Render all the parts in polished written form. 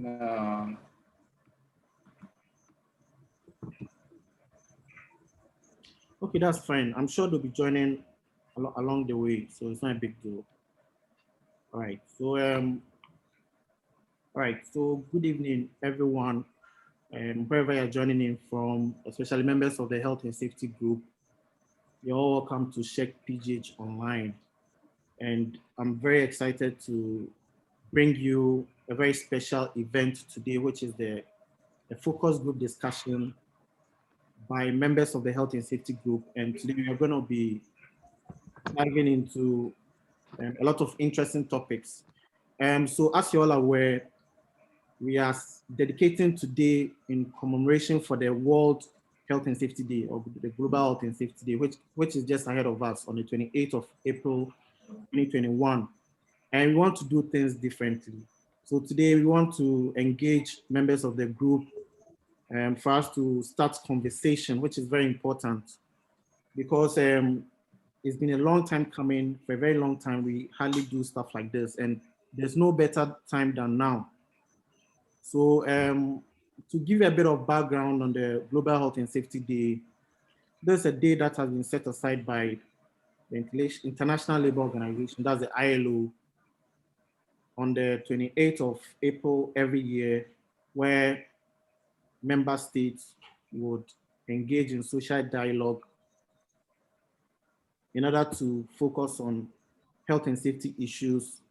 No. Okay, that's fine. I'm sure they'll be joining along the way, so it's not a big deal. All right. So good evening, everyone, wherever you're joining in from, especially members of the health and safety group. You're all welcome to SHEQPGHOnline, and I'm very excited to bring you a very special event today, which is the focus group discussion by members of the health and safety group. And today we are going to be diving into a lot of interesting topics. So as you all are aware, we are dedicating today in commemoration for the World Health and Safety Day, or the Global Health and Safety Day, which is just ahead of us on the 28th of April, 2021. And we want to do things differently. So today we want to engage members of the group for us to start conversation, which is very important because it's been a long time coming. For a very long time, we hardly do stuff like this, and there's no better time than now. So to give you a bit of background on the Global Health and Safety Day, there's a day that has been set aside by the International Labour Organization, that's the ILO, on the 28th of April every year, where member states would engage in social dialogue in order to focus on health and safety issues,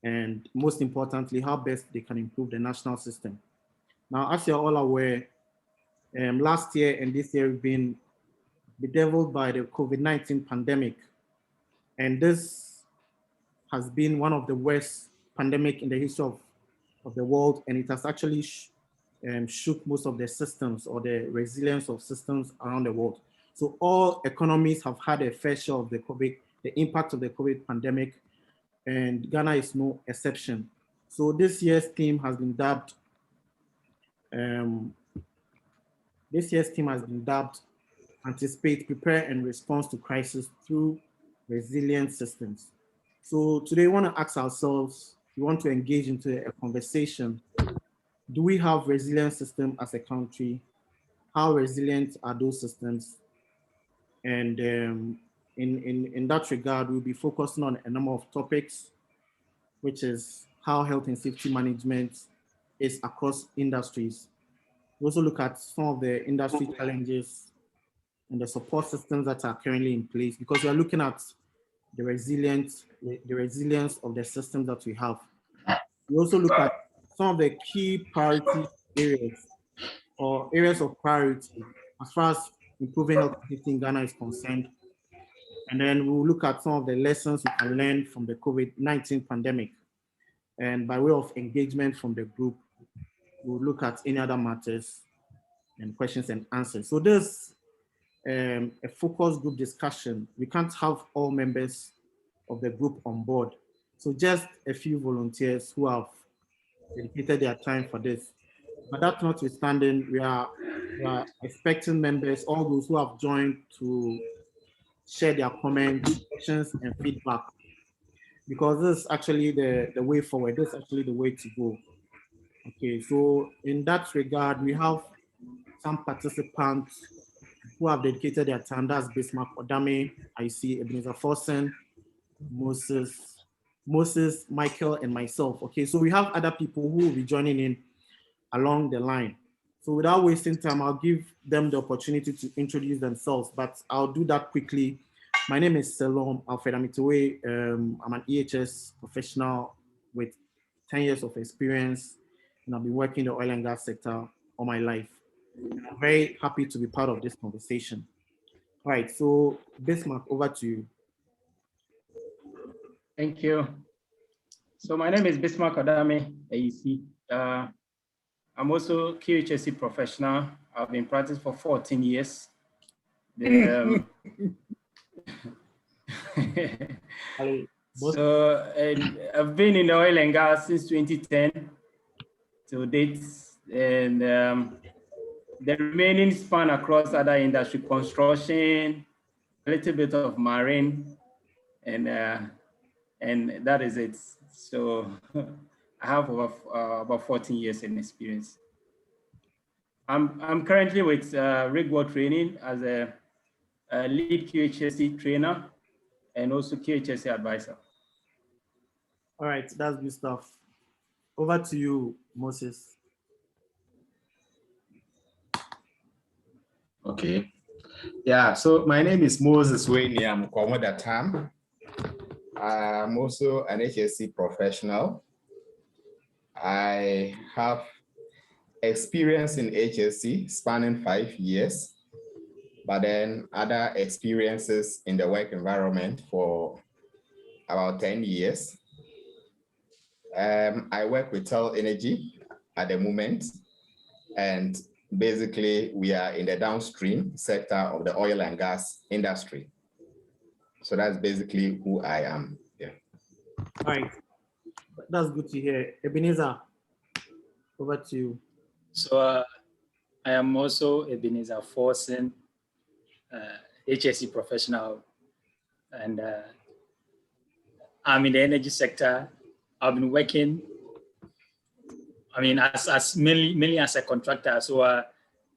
and most importantly, how best they can improve the national system. Now, as you're all aware, last year and this year we've been bedeviled by the COVID-19 pandemic. And this has been one of the worst pandemic in the history of the world. And it has actually shook most of the systems or the resilience of systems around the world. So all economies have had a fair share of the impact of the COVID pandemic, and Ghana is no exception. So this year's theme has been dubbed Anticipate, Prepare, and Response to Crisis Through Resilient Systems. So today we want to ask ourselves, we want to engage into a conversation. Do we have resilient systems as a country? How resilient are those systems? And in that regard, we'll be focusing on a number of topics, which is how health and safety management is across industries. We also look at some of the industry challenges and the support systems that are currently in place, because we are looking at the resilience of the systems that we have. We also look at some of the key priority areas or areas of priority as far as improving health and safety in Ghana is concerned. And then we'll look at some of the lessons we can learn from the COVID-19 pandemic. And by way of engagement from the group, we'll look at any other matters and questions and answers. So there's a focus group discussion. We can't have all members of the group on board. So just a few volunteers who have dedicated their time for this. But that notwithstanding, we are expecting members, all those who have joined, to share their comments, questions, and feedback, because this is actually the way forward. This is actually the way to go. Okay, so in that regard, we have some participants who have dedicated their time. That's Bismark, Odame, Ayisi, Ebenezer Forson, Moses, Michael, and myself. Okay, so we have other people who will be joining in along the line. So without wasting time, I'll give them the opportunity to introduce themselves, but I'll do that quickly. My name is Selorm Alfred Ametewee. I'm an EHS professional with 10 years of experience, and I've been working in the oil and gas sector all my life. I'm very happy to be part of this conversation. All right, so Bismark, over to you. Thank you. So my name is Bismark Odame, Ayisi. I'm also HSEQ Professional. I've been practicing for 14 years. So I've been in the oil and gas since 2010 to date, and the remaining span across other industry, construction, a little bit of marine, and that is it. So I have about 14 years in experience. I'm currently with Rigward Training as a lead QHSE trainer and also QHSE advisor. All right, that's good stuff. Over to you, Moses. Okay. Yeah, so my name is Moses Weniamo Komodatam. I'm also an HSEQ professional. I have experience in HSE spanning 5 years, but then other experiences in the work environment for about 10 years. I work with Tel Energy at the moment, and basically we are in the downstream sector of the oil and gas industry. So that's basically who I am. Yeah. All right, that's good to hear. Ebenezer, over to you. So I am also Ebenezer Forson, HSE professional, and I'm in the energy sector. I've been working, as mainly as a contractor. So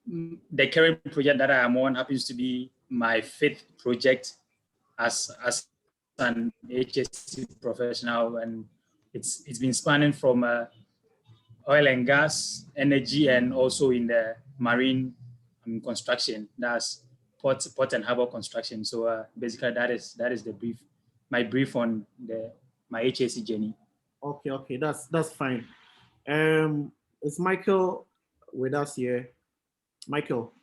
the current project that I am on happens to be my 5th project as an HSE professional, and it's been spanning from oil and gas, energy, and also in the marine construction. That's port and harbor construction. So basically, that is the brief, my brief on my HSE journey. Okay, that's fine. Is Michael with us here? Michael.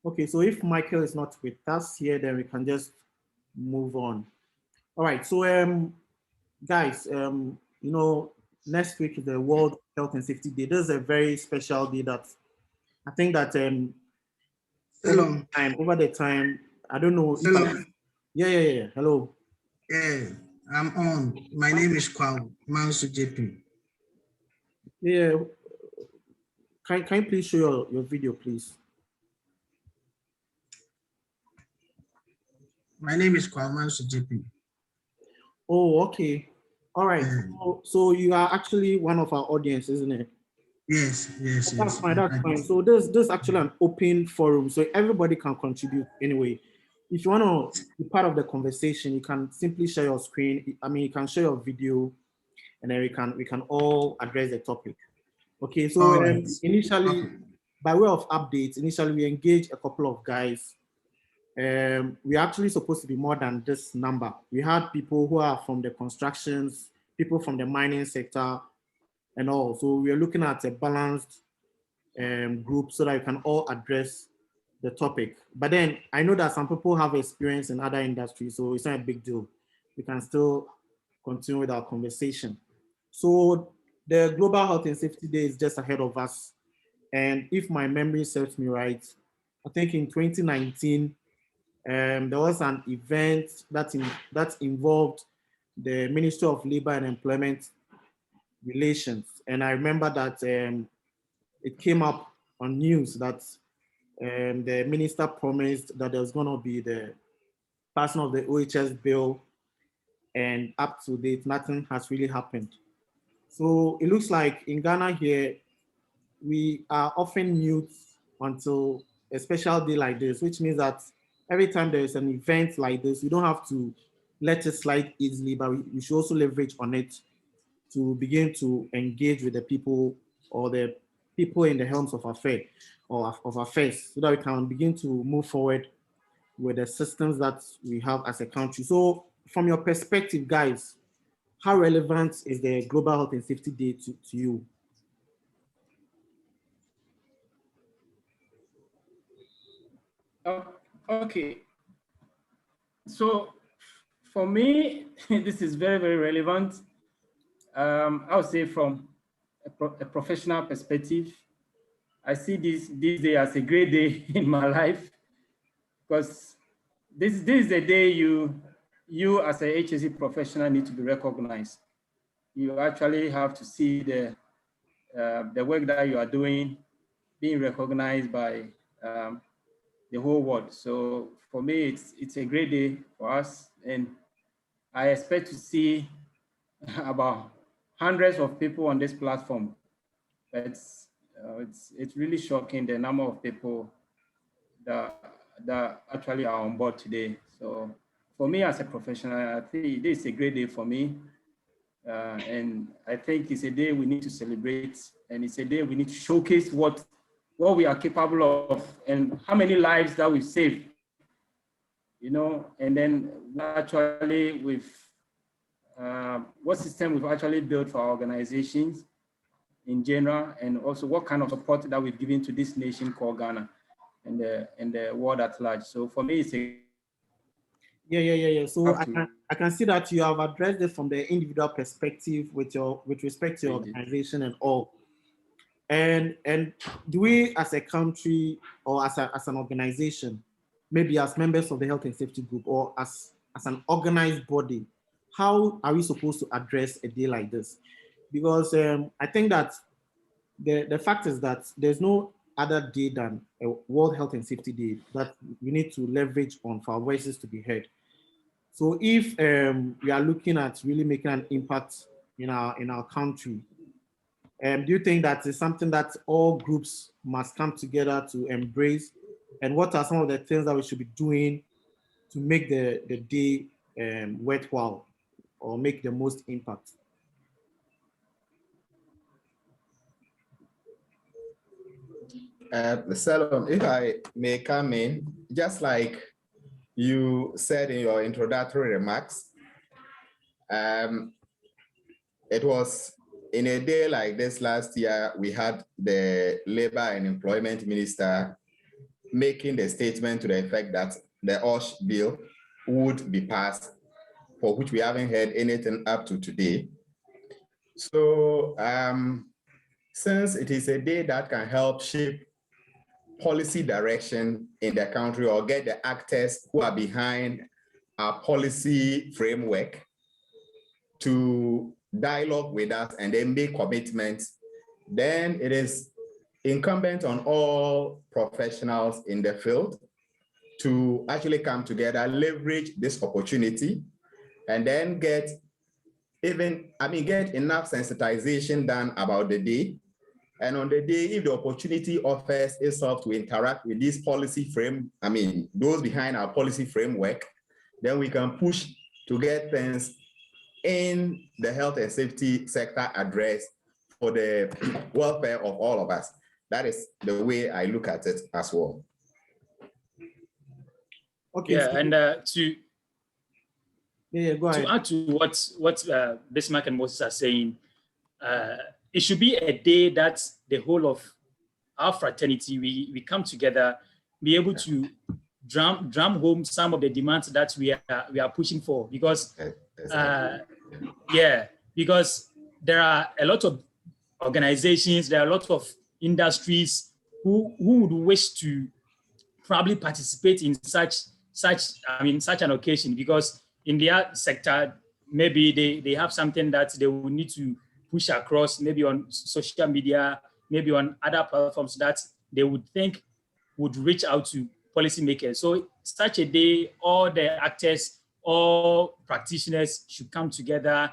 Okay, so if Michael is not with us here, then we can just move on. All right, so guys, next week is the World Health and Safety Day. This is a very special day that I think that over the time, I don't know. Yeah. Hello. Yeah, I'm on. My name is Kwao Mansu JP. Yeah. Can you please show your video, please? My name is Kwao Mansu JP. Oh, okay. All right. So you are actually one of our audience, isn't it? Yes. That's fine. So this is actually an open forum, so everybody can contribute anyway. If you want to be part of the conversation, you can simply share your screen. You can share your video, and then we can all address the topic. Okay. So initially, by way of updates, we engaged a couple of guys. We're actually supposed to be more than this number. We had people who are from the constructions, people from the mining sector, and all. So we are looking at a balanced group so that you can all address the topic. But then I know that some people have experience in other industries, so it's not a big deal. We can still continue with our conversation. So the Global Health and Safety Day is just ahead of us. And if my memory serves me right, I think in 2019, there was an event that involved the Ministry of Labor and Employment Relations. And I remember that it came up on news that the minister promised that there was going to be the passing of the OHS bill, and up to date, nothing has really happened. So it looks like in Ghana here, we are often mute until a special day like this, which means that every time there is an event like this, we don't have to let it slide easily, but we should also leverage on it to begin to engage with the people or the people in the helms of affairs, so that we can begin to move forward with the systems that we have as a country. So from your perspective, guys, how relevant is the Global Health and Safety Day to you? Okay. So for me, this is very, very relevant. I would say from a professional perspective, I see this day as a great day in my life, because this is the day you as a HSE professional need to be recognized. You actually have to see the work that you are doing being recognized by the whole world. So for me, it's a great day for us, and I expect to see about hundreds of people on this platform. It's really shocking the number of people that actually are on board today. So for me as a professional, I think this is a great day for me. And I think it's a day we need to celebrate, and it's a day we need to showcase what we are capable of and how many lives that we've saved, you know, and then actually what system we've actually built for our organizations in general, and also what kind of support that we've given to this nation called Ghana and the world at large. So for me, it's a Yeah. So I can see that you have addressed it from the individual perspective with respect to your organization and all. And do we as a country or as an organization, maybe as members of the health and safety group or as an organized body, how are we supposed to address a day like this? Because I think that the fact is that there's no other day than a World Health and Safety Day that we need to leverage on for our voices to be heard. So if we are looking at really making an impact in our country, do you think that is something that all groups must come together to embrace? And what are some of the things that we should be doing to make the day worthwhile or make the most impact? Selorm, if I may come in, just like you said in your introductory remarks, it was in a day like this last year, we had the Labor and Employment Minister making the statement to the effect that the OSH bill would be passed, for which we haven't heard anything up to today. So since it is a day that can help shape policy direction in the country or get the actors who are behind our policy framework to dialogue with us and then make commitments, then it is incumbent on all professionals in the field to actually come together, leverage this opportunity, and then get enough sensitization done about the day. And on the day, if the opportunity offers itself to interact with this policy those behind our policy framework, then we can push to get things in the health and safety sector addressed for the welfare of all of us. That is the way I look at it as well. Okay. Yeah, and go ahead. To add to what Bismark and Moses are saying, it should be a day that the whole of our fraternity, we come together, be able to drum home some of the demands that we are pushing for, because because there are a lot of organizations, there are a lot of industries who would wish to probably participate in such an occasion, because in their sector, maybe they have something that they will need to push across, maybe on social media, maybe on other platforms that they would think would reach out to policymakers. So such a day, all the actors, all practitioners should come together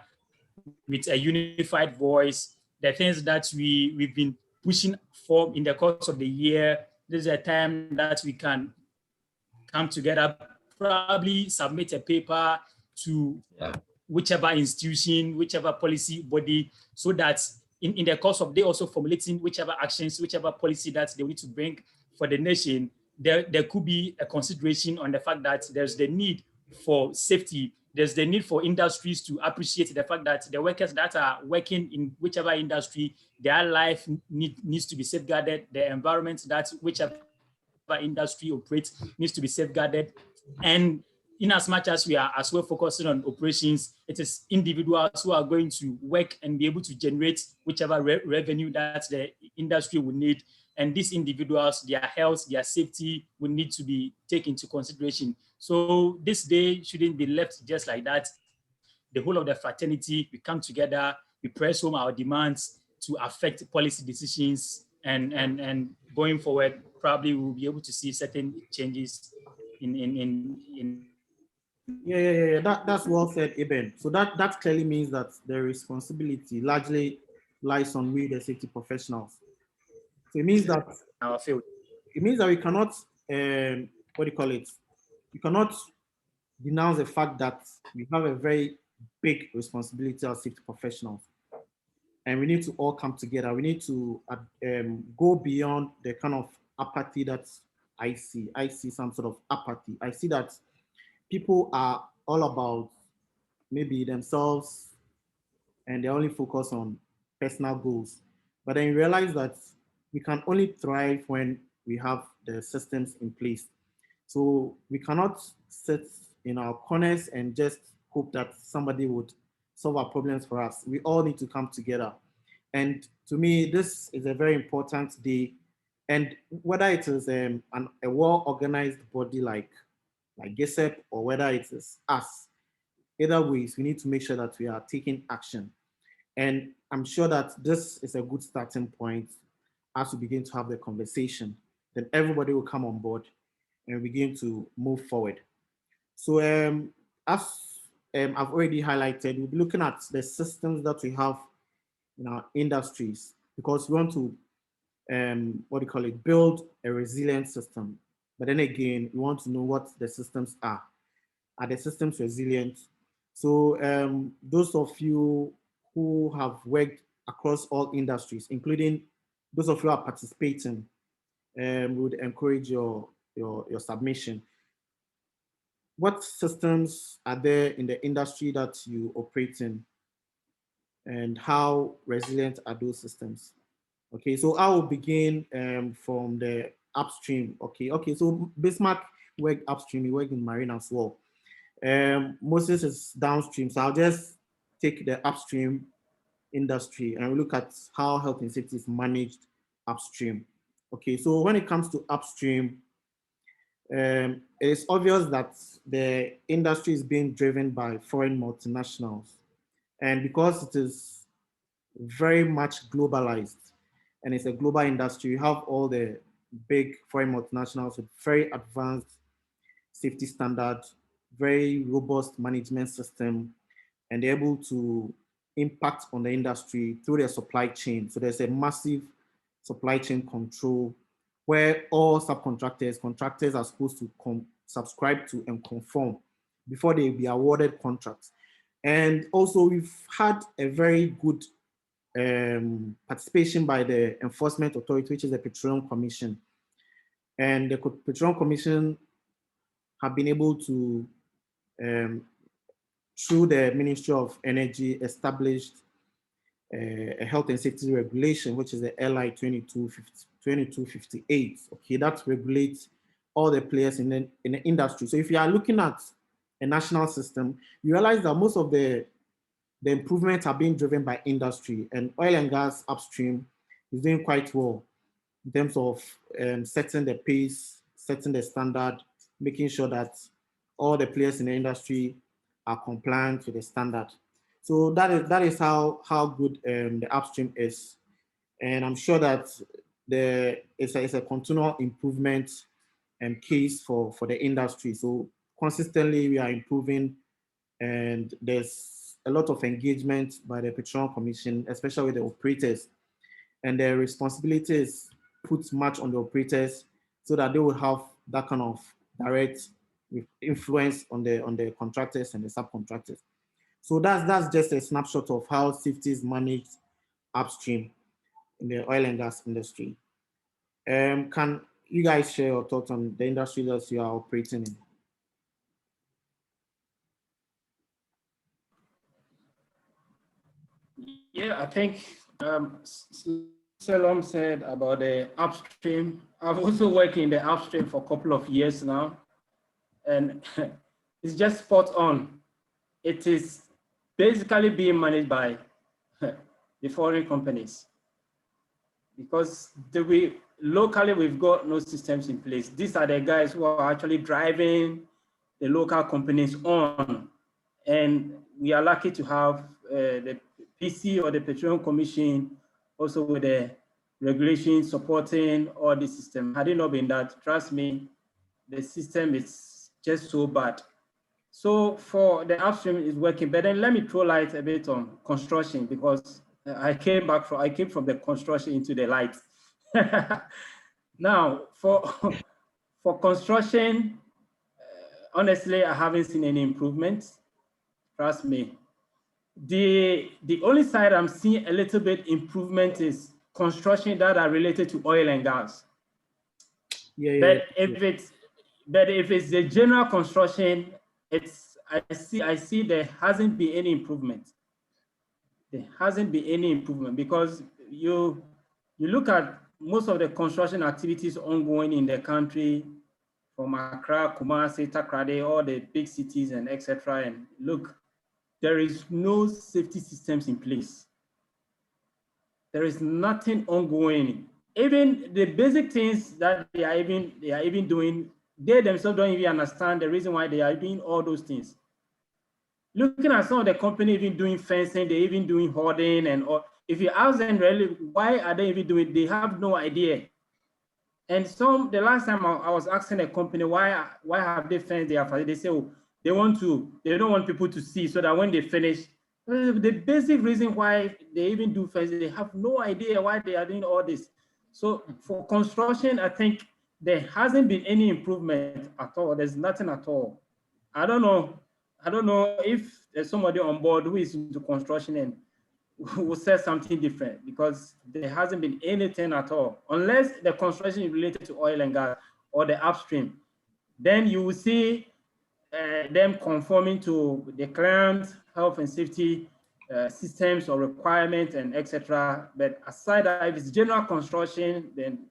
with a unified voice. The things that we've been pushing for in the course of the year, this is a time that we can come together, probably submit a paper to whichever institution, whichever policy body, so that in the course of they also formulating whichever actions, whichever policy that they need to bring for the nation, there could be a consideration on the fact that there's the need for safety. There's the need for industries to appreciate the fact that the workers that are working in whichever industry, their life needs to be safeguarded. The environment that whichever industry operates needs to be safeguarded. And in as much as we are as well focusing on operations, it is individuals who are going to work and be able to generate whichever revenue that the industry will need. And these individuals, their health, their safety will need to be taken into consideration. So this day shouldn't be left just like that. The whole of the fraternity, we come together, we press home our demands to affect policy decisions, and going forward, probably we'll be able to see certain changes in Yeah. That's well said, Eben. So that clearly means that the responsibility largely lies on we, the safety professionals. So it means that Our field. we cannot, what do you call it? We cannot denounce the fact that we have a very big responsibility as safety professionals, and we need to all come together. We need to go beyond the kind of apathy that I see. I see some sort of apathy. I see that people are all about maybe themselves and they only focus on personal goals. But then you realize that we can only thrive when we have the systems in place. So we cannot sit in our corners and just hope that somebody would solve our problems for us. We all need to come together. And to me, this is a very important day. And whether it is a well-organized body like GSEP or whether it is us, either ways, we need to make sure that we are taking action. And I'm sure that this is a good starting point as we begin to have the conversation. Then everybody will come on board and begin to move forward. So as I've already highlighted, we'll be looking at the systems that we have in our industries because we want to, build a resilient system. But then again, we want to know what the systems are. Are the systems resilient? So those of you who have worked across all industries, including those of you who are participating, would encourage your submission. What systems are there in the industry that you operate in, and how resilient are those systems? Okay, so I will begin from the upstream. Okay, so Bismark worked upstream, he worked in marine as well. Moses is downstream, so I'll just take the upstream industry and we look at how health and safety is managed upstream. Okay, so when it comes to upstream, it's obvious that the industry is being driven by foreign multinationals. And because it is very much globalized and it's a global industry, you have all the big foreign multinationals with very advanced safety standards, very robust management system, and they're able to impact on the industry through their supply chain. So there's a massive supply chain control where all contractors are supposed to subscribe to and conform before they be awarded contracts. And also we've had a very good participation by the enforcement authority, which is the Petroleum Commission. And the Petroleum Commission have been able to, through the Ministry of Energy, established a health and safety regulation, which is the LI 2258. Okay, that regulates all the players in the industry. So if you are looking at a national system, you realize that most of the improvements are being driven by industry, and oil and gas upstream is doing quite well in terms of setting the pace, setting the standard, making sure that all the players in the industry are compliant with the standard. So that is how good the upstream is, and I'm sure that it's a continual improvement case for the industry. So consistently we are improving, and there's a lot of engagement by the Petroleum Commission, especially with the operators, and the responsibility is put much on the operators so that they will have that kind of direct influence on the contractors and the subcontractors. So that's just a snapshot of how safety is managed upstream in the oil and gas industry. Can you guys share your thoughts on the industry that you are operating in? Yeah, I think Selorm said about the upstream. I've also worked in the upstream for a couple of years now, and it's just spot on. It is basically being managed by the foreign companies because locally we've got no systems in place. These are the guys who are actually driving the local companies on, and we are lucky to have the PC or the Petroleum Commission also with the regulations supporting all the system. Had it not been that, trust me, the system is just so bad. So for the upstream is working, but then let me throw light a bit on construction, because I came from the construction into the light. Now for construction, honestly, I haven't seen any improvement. Trust me. The only side I'm seeing a little bit improvement is construction that are related to oil and gas. But if it's the general construction, I see there hasn't been any improvement. There hasn't been any improvement, because you look at most of the construction activities ongoing in the country, from Accra, Kumasi, Takrade, all the big cities and etc. And look, there is no safety systems in place. There is nothing ongoing. Even the basic things that they are even doing, they themselves don't even understand the reason why they are doing all those things. Looking at some of the company even doing fencing, they even doing hoarding and all. If you ask them really, why are they even doing it? They have no idea. And the last time I was asking a company, why have they fenced their facility? They say, oh, they don't want people to see, so that when they finish, the basic reason why they even do fencing, they have no idea why they are doing all this. So for construction, I think there hasn't been any improvement at all. There's nothing at all. I don't know if there's somebody on board who is into construction and who says something different, because there hasn't been anything at all, unless the construction is related to oil and gas or the upstream. Then you will see them conforming to the client's health and safety systems or requirements and etc. But aside that, if it's general construction, then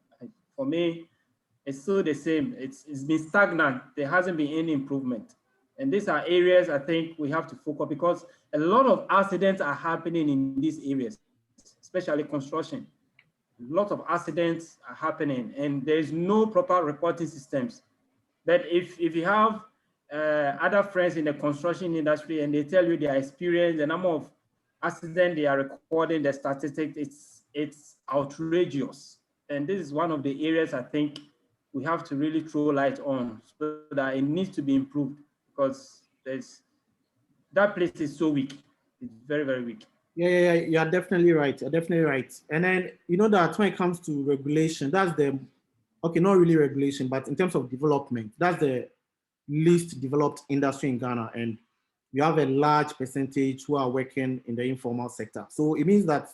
for me, it's still the same. It's been stagnant. There hasn't been any improvement. And these are areas I think we have to focus, because a lot of accidents are happening in these areas, especially construction. A lot of accidents are happening, and there's no proper reporting systems. But if you have other friends in the construction industry and they tell you their experience, the number of accidents they are recording, the statistics, it's outrageous. And this is one of the areas I think we have to really throw light on, so that it needs to be improved, because that place is so weak. It's very, very weak. Yeah, you're definitely right. You're definitely right. And then, you know that when it comes to regulation, that's okay, not really regulation, but in terms of development, that's the least developed industry in Ghana. And we have a large percentage who are working in the informal sector. So it means that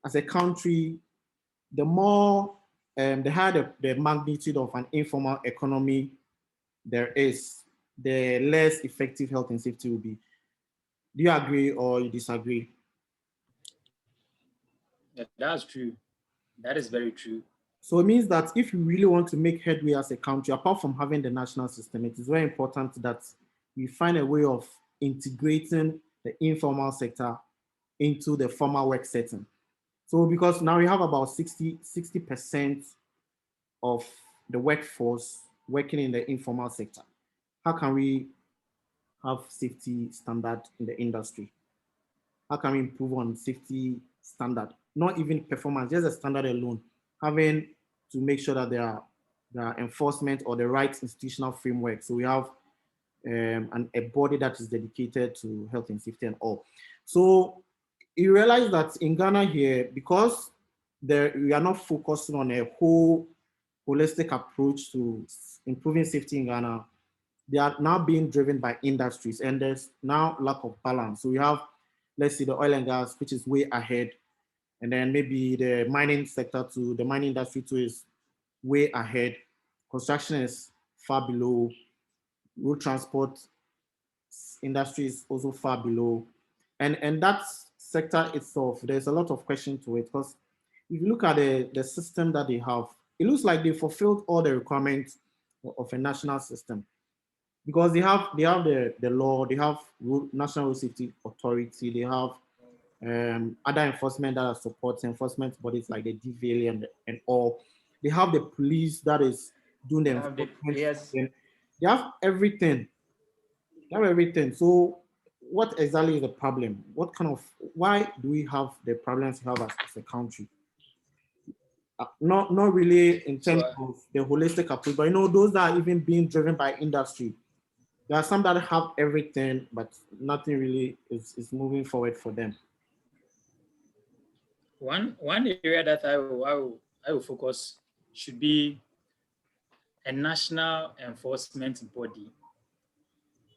as a country, the more, the higher the magnitude of an informal economy there is, the less effective health and safety will be. Do you agree or you disagree? That's true. That is very true. So it means that if you really want to make headway as a country, apart from having the national system, it is very important that we find a way of integrating the informal sector into the formal work setting. So because now we have about 60% of the workforce working in the informal sector. How can we have safety standard in the industry? How can we improve on safety standard? Not even performance, just a standard alone. Having to make sure that there are enforcement or the right institutional framework. So we have a body that is dedicated to health and safety and all. So you realize that in Ghana here, because we are not focusing on a whole holistic approach to improving safety in Ghana, they are now being driven by industries, and there's now lack of balance. So we have, let's see, the oil and gas, which is way ahead, and then maybe the mining sector too, the mining industry too is way ahead. Construction is far below. Road transport industry is also far below. And that sector itself, there's a lot of question to it, because if you look at the system that they have, it looks like they fulfilled all the requirements of a national system, because they have the law, they have National Road Safety Authority, they have other enforcement that are supporting enforcement bodies like the DVLA and all. They have the police that is doing the enforcement. Yes. They have everything. They have everything. So what exactly is the problem? Why do we have the problems we have as a country? Not really in terms of the holistic approach, but those that are even being driven by industry. There are some that have everything, but nothing really is moving forward for them. One area that I will focus should be a national enforcement body,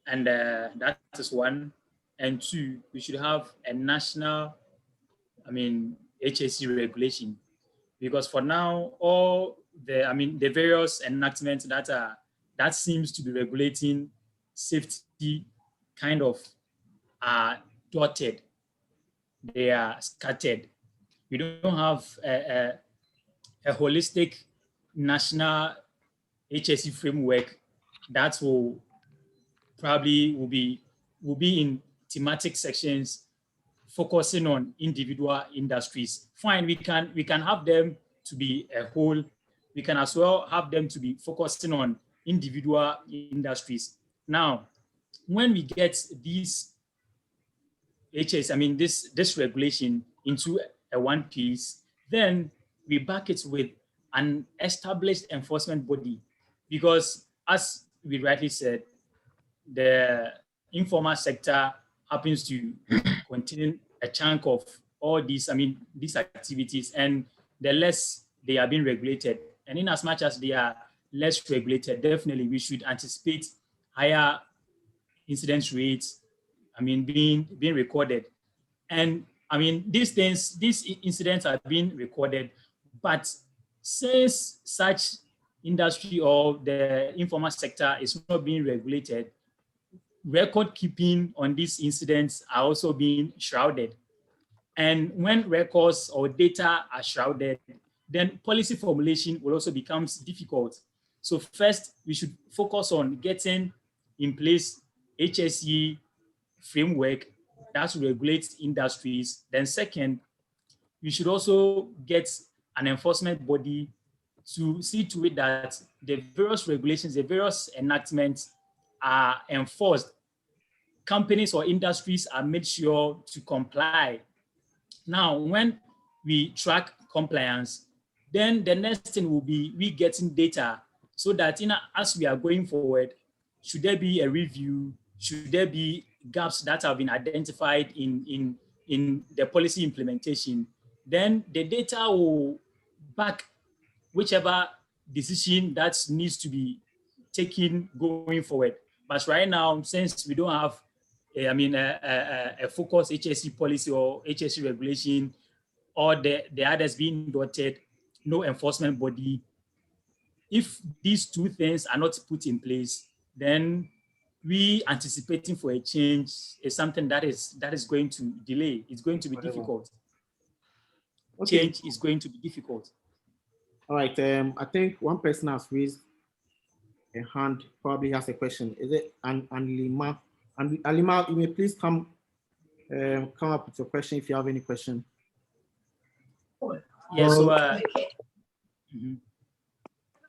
and that is one. And two, we should have a national, HSE regulation, because for now, all the various enactments that seems to be regulating safety kind of are dotted, they are scattered. We don't have a holistic national HSE framework that will be in thematic sections focusing on individual industries. Fine, we can have them to be a whole. We can as well have them to be focusing on individual industries. Now, when we get these this regulation into a one piece, then we back it with an established enforcement body, because as we rightly said, the informal sector happens to contain a chunk of all these activities, and the less they are being regulated, and in as much as they are less regulated, definitely we should anticipate higher incidence rates being recorded. And these incidents are being recorded, but since such industry or the informal sector is not being regulated, record keeping on these incidents are also being shrouded. And when records or data are shrouded, then policy formulation will also become difficult. So first, we should focus on getting in place HSE framework that regulates industries. Then second, we should also get an enforcement body to see to it that the various regulations, the various enactments are enforced. Companies or industries are made sure to comply. Now, when we track compliance, then the next thing will be we getting data, so that as we are going forward, should there be a review, should there be gaps that have been identified in the policy implementation, then the data will back whichever decision that needs to be taken going forward. But right now, since we don't have a focused HSE policy or HSE regulation, or the others being dotted, no enforcement body, if these two things are not put in place, then we anticipating for a change is something that is going to delay. It's going to be difficult. Okay. Change is going to be difficult. All right. I think one person has raised a hand, probably has a question. Is it Alima? Alima, you may please come up with your question if you have any question. Yes. So,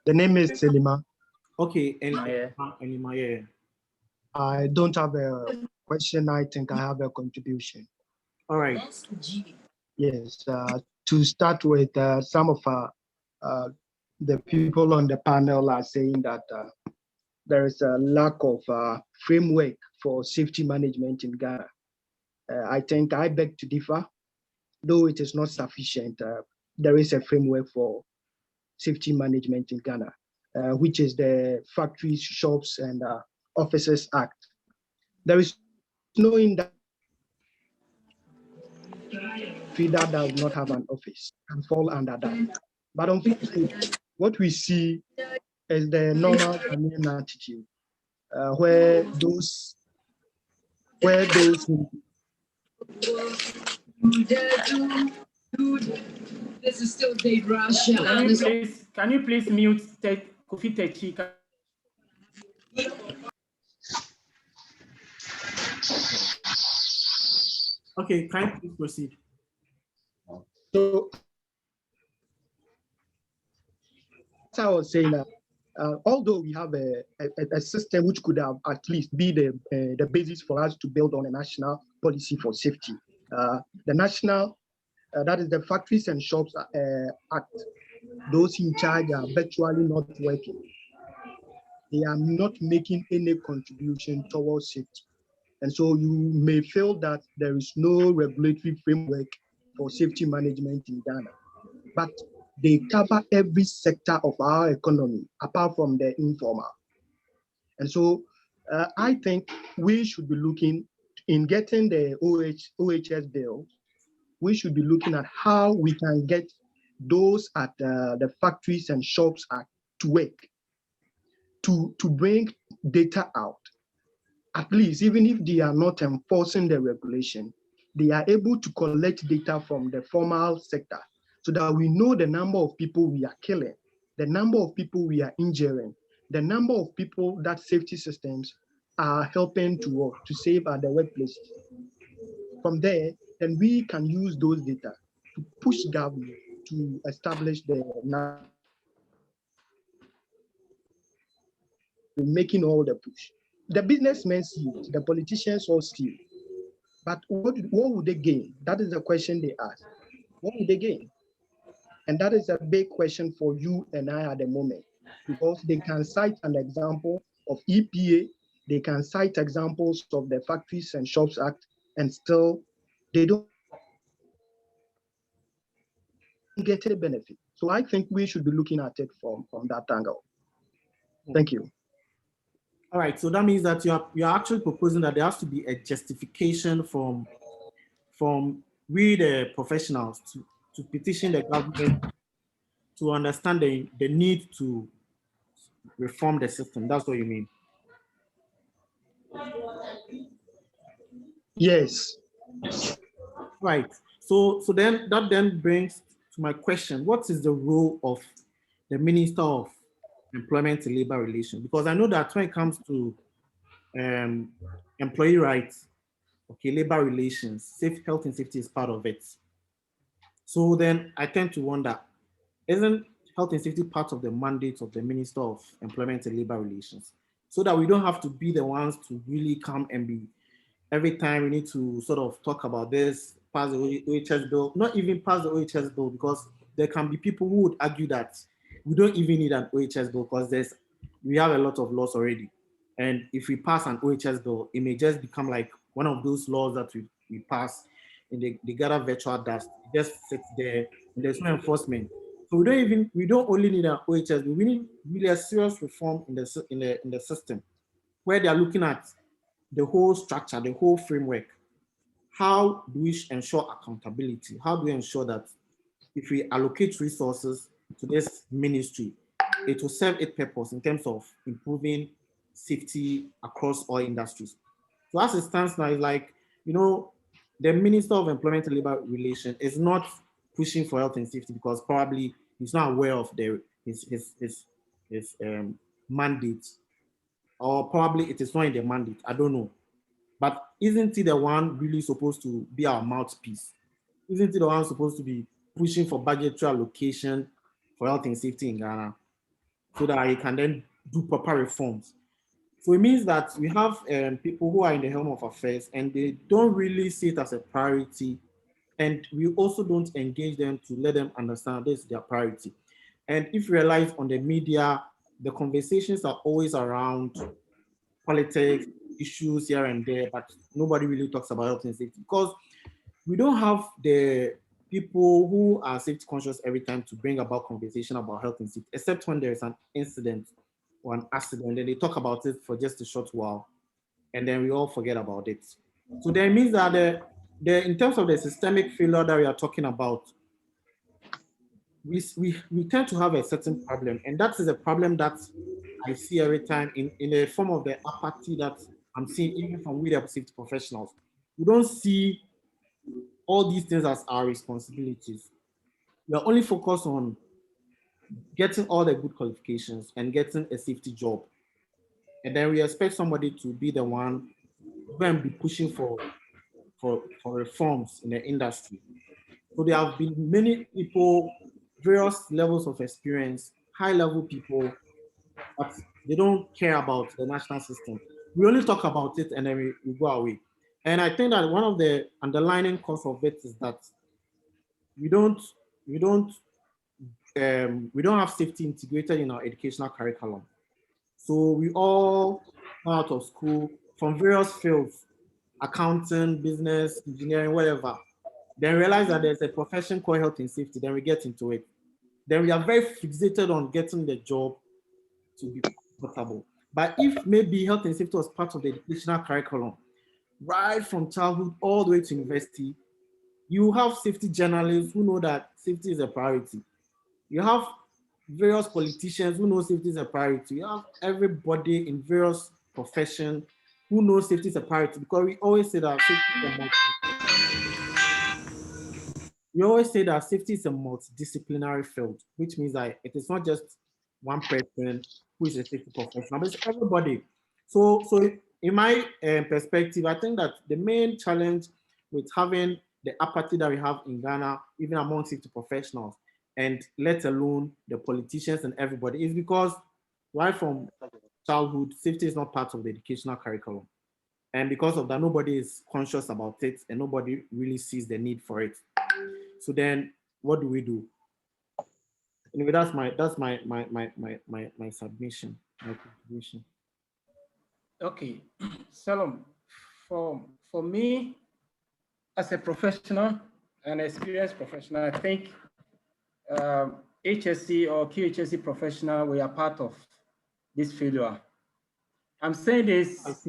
the name is Selima. Okay, Alima, yeah. I don't have a question. I think I have a contribution. All right. Yes. To start with, some of the people on the panel are saying that there is a lack of framework for safety management in Ghana. I think I beg to differ, though it is not sufficient. There is a framework for safety management in Ghana, which is the Factories, Shops, and Offices Act. There is no industry that does not have an office and fall under that. But unfortunately, what we see is the normal Ghanaian attitude, where those this is still Dave Russia. Can you please mute Kofi Techi? Okay, can you please proceed? So, as I was saying, although we have a system which could have at least be the basis for us to build on a national policy for safety, the national, that is the Factories and Shops Act, those in charge are virtually not working. they are not making any contribution towards safety. And so you may feel that there is no regulatory framework for safety management in Ghana, but they cover every sector of our economy apart from the informal. And so I think we should be looking in getting the OHS bill, we should be looking at how we can get those at the Factories and Shops Act to work, to bring data out. At least, even if they are not enforcing the regulation, they are able to collect data from the formal sector so that we know the number of people we are killing, the number of people we are injuring, the number of people that safety systems are helping to save at the workplace. From there, then we can use those data to push government to establish the making all the push. The businessmen see it, the politicians all see it. But what would they gain? That is the question they ask. What would they gain? And that is a big question for you and I at the moment, because they can cite an example of EPA, they can cite examples of the Factories and Shops Act, and still they don't get a benefit. So I think we should be looking at it from that angle. Thank you. All right, so that means that you're actually proposing that there has to be a justification from we the professionals to petition the government to understand the need to reform the system. That's what you mean? Yes. Right. So then that then brings to my question: what is the role of the Minister of Employment and Labor Relations? Because I know that when it comes to employee rights, okay, labor relations, safe health and safety is part of it. So then I tend to wonder, isn't health and safety part of the mandate of the Minister of Employment and Labor Relations? So that we don't have to be the ones to really come and be, every time we need to sort of talk about this, pass the OHS bill, not even pass the OHS bill, because there can be people who would argue that we don't even need an OHS bill because we have a lot of laws already. And if we pass an OHS bill, it may just become like one of those laws that we pass and they gather virtual dust. It just sits there and there's no enforcement. So we don't only need an OHS bill, we need really a serious reform in the system where they are looking at the whole structure, the whole framework. How do we ensure accountability? How do we ensure that if we allocate resources to this ministry, it will serve its purpose in terms of improving safety across all industries? So as it stands now, it's like, the Minister of Employment and Labor Relations is not pushing for health and safety because probably he's not aware of his mandate, or probably it is not in the mandate. I don't know. But isn't he the one really supposed to be our mouthpiece? Isn't he the one supposed to be pushing for budgetary allocation for health and safety in Ghana so that he can then do proper reforms? So it means that we have people who are in the helm of affairs and they don't really see it as a priority. And we also don't engage them to let them understand this is their priority. And if you realize on the media, the conversations are always around politics, issues here and there, but nobody really talks about health and safety because we don't have the people who are safety conscious every time to bring about conversation about health and safety, except when there is an incident or an accident, then they talk about it for just a short while, and then we all forget about it. So that means that in terms of the systemic failure that we are talking about, we tend to have a certain problem, and that is a problem that I see every time in the form of the apathy that I'm seeing even from we the safety professionals. We don't see all these things as our responsibilities. We are only focused on getting all the good qualifications and getting a safety job. And then we expect somebody to be the one who can be pushing for reforms in the industry. So there have been many people, various levels of experience, high-level people, but they don't care about the national system. We only talk about it and then we go away. And I think that one of the underlying cause of it is that we don't have safety integrated in our educational curriculum. So we all come out of school from various fields, accounting, business, engineering, whatever. Then realize that there's a profession called health and safety, then we get into it. Then we are very fixated on getting the job to be comfortable. But if maybe health and safety was part of the educational curriculum, right from childhood all the way to university, you have safety journalists who know that safety is a priority. You have various politicians who know safety is a priority. You have everybody in various professions who knows safety is a priority, because we always say that safety is a multidisciplinary field, which means that it is not just one person who is a safety professional, but it's everybody. So in my perspective, I think that the main challenge with having the apathy that we have in Ghana, even among safety professionals, and let alone the politicians and everybody, is because right from childhood, safety is not part of the educational curriculum. And because of that, nobody is conscious about it and nobody really sees the need for it. So then what do we do? Anyway, that's my submission, my contribution. Okay, Selorm, for me, as a professional, an experienced professional, I think HSE or QHSE professional, we are part of this failure. I'm saying this.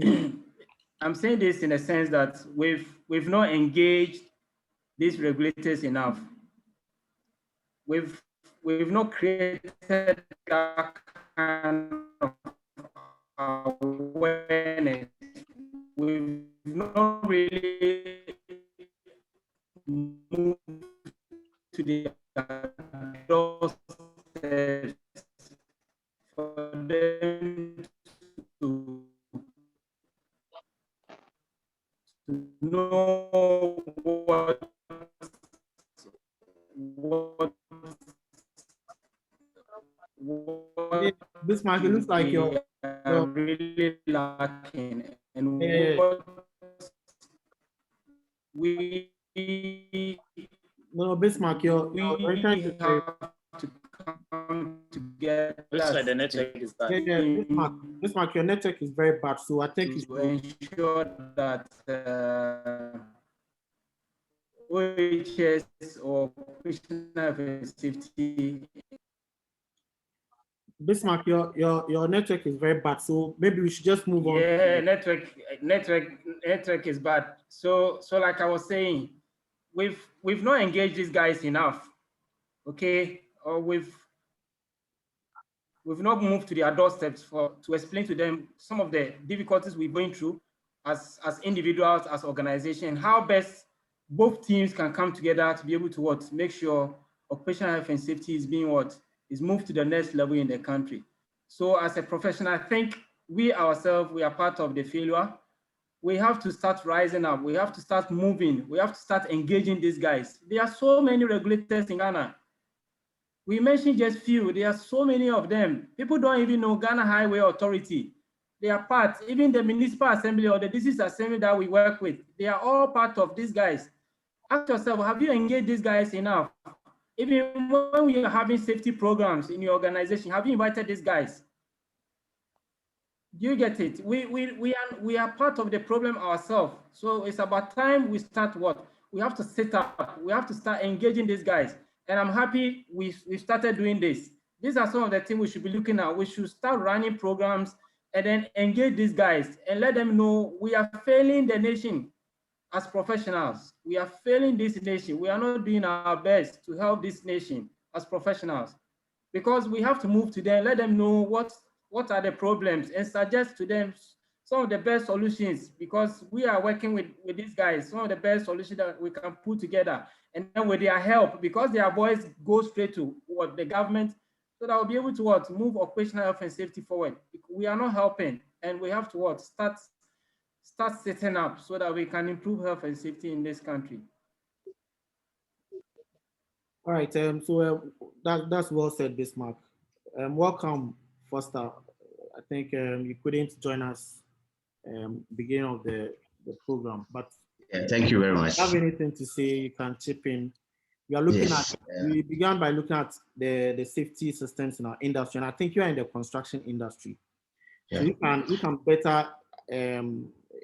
I'm saying this in a sense that we've not engaged these regulators enough. We've not created that kind of awareness. We've not really moved to the doorsteps for them to know what Bismark, it looks like you're really lacking, and what we Bismark, your internet is very, have to come together. Looks like the network is bad. Bismark, your network is very bad, so I think you should ensure that OHS or occupational safety. Bismark, your network is very bad, so maybe we should just move on. Yeah, network is bad. So like I was saying, we've not engaged these guys enough, okay? Or we've not moved to their doorsteps to explain to them some of the difficulties we're going through as individuals, as organization, how best both teams can come together to be able to make sure occupational health and safety is being is moved to the next level in the country. So as a professional, I think we ourselves, we are part of the failure. We have to start rising up. We have to start moving. We have to start engaging these guys. There are so many regulators in Ghana. We mentioned just few. There are so many of them. People don't even know Ghana Highway Authority. They are part, even the municipal assembly or the district assembly that we work with. They are all part of these guys. Ask yourself, have you engaged these guys enough? Even when we are having safety programs in your organization, have you invited these guys? Do you get it? We are part of the problem ourselves. So it's about time we start what? We have to sit up. We have to start engaging these guys. And I'm happy we started doing this. These are some of the things we should be looking at. We should start running programs and then engage these guys and let them know we are failing the nation as professionals. We are failing this nation. We are not doing our best to help this nation as professionals, because we have to move to them, let them know what are the problems and suggest to them some of the best solutions, because we are working with these guys, some of the best solutions that we can put together. And then with their help, because their voice goes straight to the government, so that we'll be able to move occupational health and safety forward. We are not helping, and we have to start setting up so that we can improve health and safety in this country. All right, so that's well said, Bismark. Welcome, Foster. I think you couldn't join us beginning of the program, but yeah, thank you very much. If you have anything to say, you can chip in. We are looking we began by looking at the safety systems in our industry, and I think you are in the construction industry. So you can better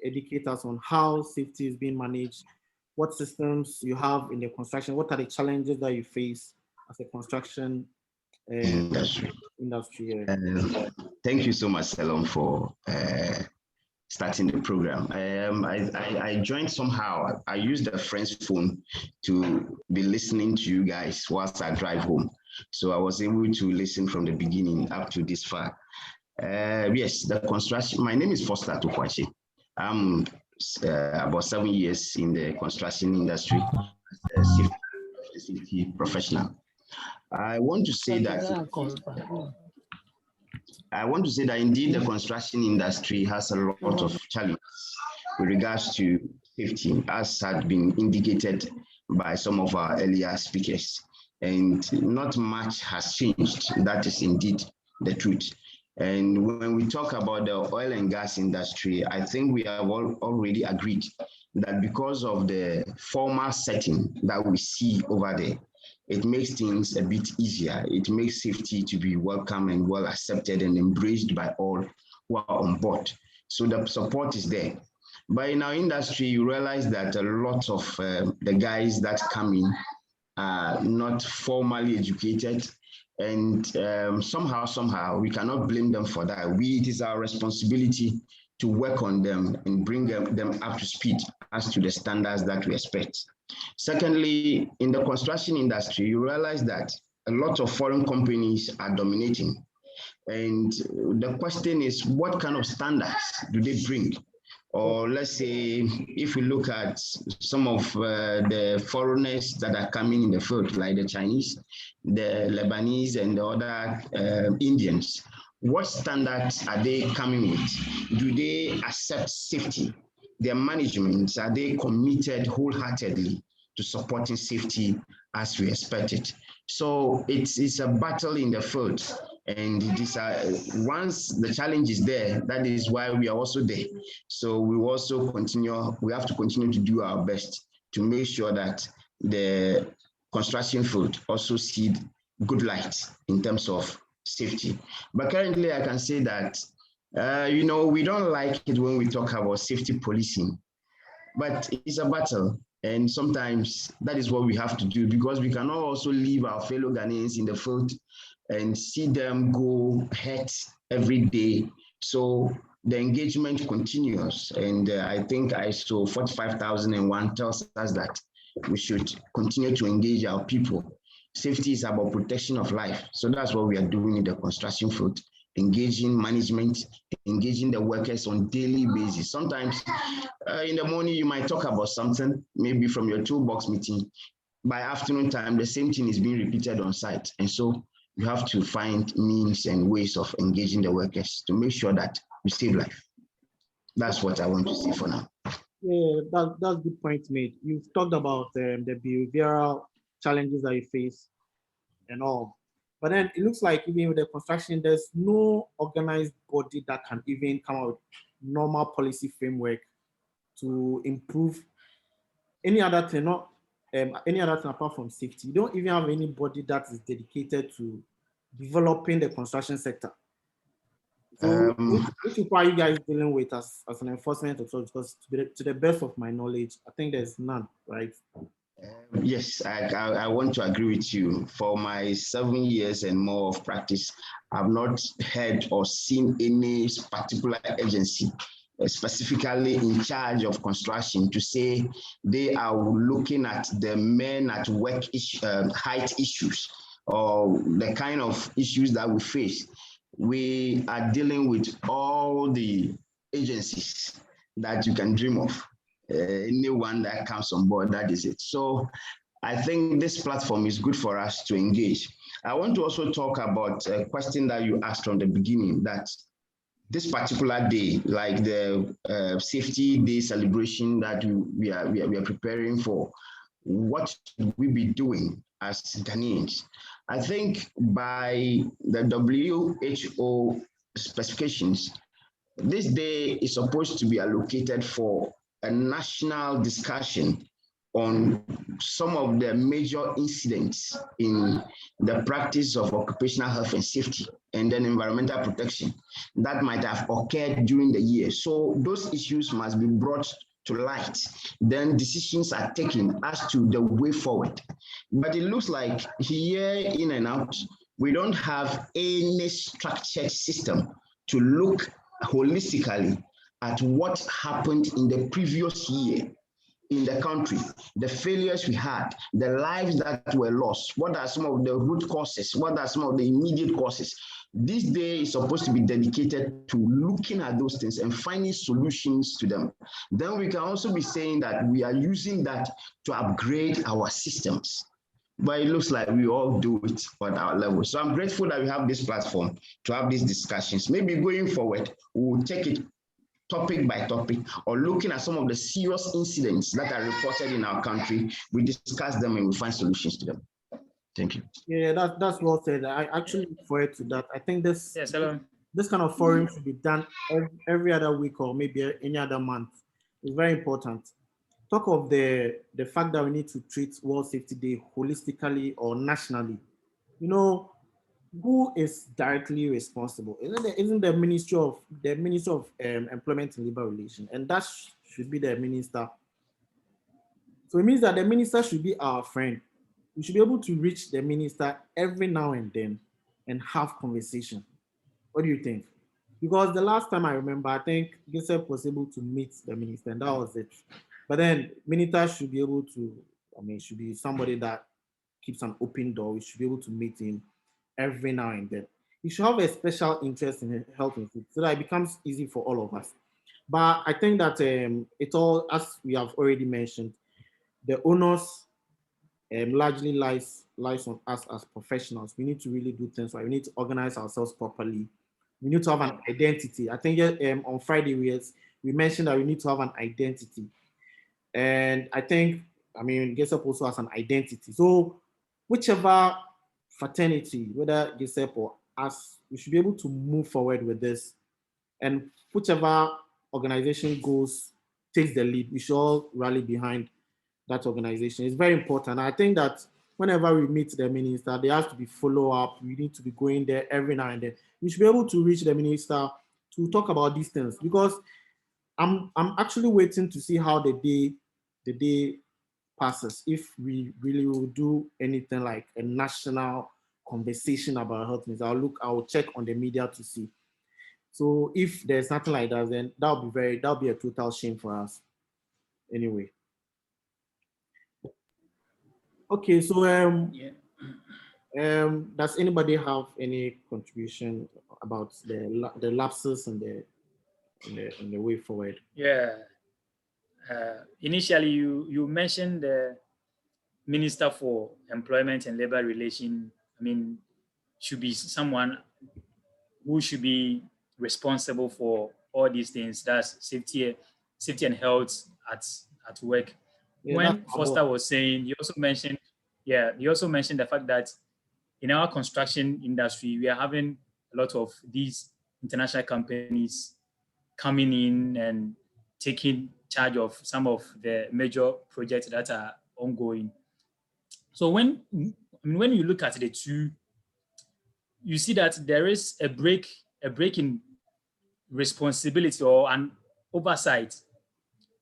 educate us on how safety is being managed, what systems you have in the construction, what are the challenges that you face as a construction industry. Thank you so much, Selorm, for starting the program. I joined somehow. I used a friend's phone to be listening to you guys whilst I drive home. So I was able to listen from the beginning up to this far. Yes, the construction. My name is Foster Tofoatsi. I'm about 7 years in the construction industry as a safety professional. I want to say that indeed the construction industry has a lot of challenges with regards to safety, as had been indicated by some of our earlier speakers. And not much has changed. That is indeed the truth. And when we talk about the oil and gas industry, I think we have already agreed that because of the formal setting that we see over there, it makes things a bit easier. It makes safety to be welcome and well accepted and embraced by all who are on board. So the support is there. But in our industry, you realize that a lot of the guys that come in are not formally educated. And somehow, we cannot blame them for that. It is our responsibility to work on them and bring them up to speed as to the standards that we expect. Secondly, in the construction industry, you realize that a lot of foreign companies are dominating. And the question is, what kind of standards do they bring? Or let's say, if we look at some of the foreigners that are coming in the field, like the Chinese, the Lebanese, and the other Indians, what standards are they coming with? Do they accept safety? Their management, are they committed wholeheartedly to supporting safety as we expect it? So it's a battle in the field. And it is once the challenge is there, that is why we are also there. So we have to continue to do our best to make sure that the construction field also see good light in terms of safety. But currently I can say that, we don't like it when we talk about safety policing, but it's a battle. And sometimes that is what we have to do, because we cannot also leave our fellow Ghanaians in the field and see them go hurt every day. So the engagement continues. And I think ISO 45001 tells us that we should continue to engage our people. Safety is about protection of life. So that's what we are doing in the construction field, engaging management, engaging the workers on daily basis. Sometimes in the morning, you might talk about something, maybe from your toolbox meeting. By afternoon time, the same thing is being repeated on site. And so you have to find means and ways of engaging the workers to make sure that we save life. That's what I want to say for now. Yeah, that's good point made. You've talked about the behavioral challenges that you face and all. But then it looks like even with the construction, there's no organized body that can even come out with normal policy framework to improve any other thing, any other thing apart from safety. You don't even have anybody that is dedicated to developing the construction sector. So which people are you guys dealing with as an enforcement authority? Because to the best of my knowledge, I think there's none, right? Yes, I want to agree with you. For my 7 years and more of practice, I've not heard or seen any particular agency specifically in charge of construction to say they are looking at the men at work height issues or the kind of issues that we face. We are dealing with all the agencies that you can dream of. Anyone that comes on board, that is it. So I think this platform is good for us to engage. I want to also talk about a question that you asked from the beginning, that this particular day, like the safety day celebration that we are preparing for, what should we be doing as Ghanaians? I think by the WHO specifications, this day is supposed to be allocated for a national discussion on some of the major incidents in the practice of occupational health and safety and then environmental protection that might have occurred during the year. So those issues must be brought to light. Then decisions are taken as to the way forward. But it looks like here in and out, we don't have any structured system to look holistically at what happened in the previous year in the country, the failures we had, the lives that were lost, what are some of the root causes, what are some of the immediate causes. This day is supposed to be dedicated to looking at those things and finding solutions to them. Then we can also be saying that we are using that to upgrade our systems. But it looks like we all do it on our level. So I'm grateful that we have this platform to have these discussions. Maybe going forward, we'll take it topic by topic, or looking at some of the serious incidents that are reported in our country. We discuss them and we find solutions to them. Thank you. Yeah, that's well said. I actually look forward to that. I think this kind of forum should be done every other week or maybe any other month. It's very important. Talk of the fact that we need to treat World Safety Day holistically or nationally. You know, who is directly responsible? Isn't the Ministry of Employment and Labor Relations, and that should be the minister. So it means that the minister should be our friend. We should be able to reach the minister every now and then and have conversation. What do you think? Because the last time I remember, I think Gisep was able to meet the minister, and that was it. But then minister should be able to, should be somebody that keeps an open door. We should be able to meet him every now and then. You should have a special interest in health and safety so that it becomes easy for all of us. But I think that it all, as we have already mentioned, the onus largely lies on us as professionals. We need to really do things right. We need to organize ourselves properly. We need to have an identity. I think on Friday we mentioned that we need to have an identity. And I think, GESEP also has an identity. So whichever fraternity, whether GESEP or us, we should be able to move forward with this. And whichever organization takes the lead, we should all rally behind that organization. It's very important. I think that whenever we meet the minister, there has to be follow-up. We need to be going there every now and then. We should be able to reach the minister to talk about these things, because I'm actually waiting to see how the day passes, if we really will do anything like a national conversation about health news. I'll check on the media to see. So if there's nothing like that, then that'll be a total shame for us. Anyway. Okay, so does anybody have any contribution about the lapses and the way forward? Yeah. Initially, you mentioned the Minister for Employment and Labor Relations. Should be someone who should be responsible for all these things. That's safety and health at work. Yeah, when Foster was saying, he also mentioned the fact that in our construction industry, we are having a lot of these international companies coming in and taking charge of some of the major projects that are ongoing. So when you look at the two, you see that there is a break in responsibility or an oversight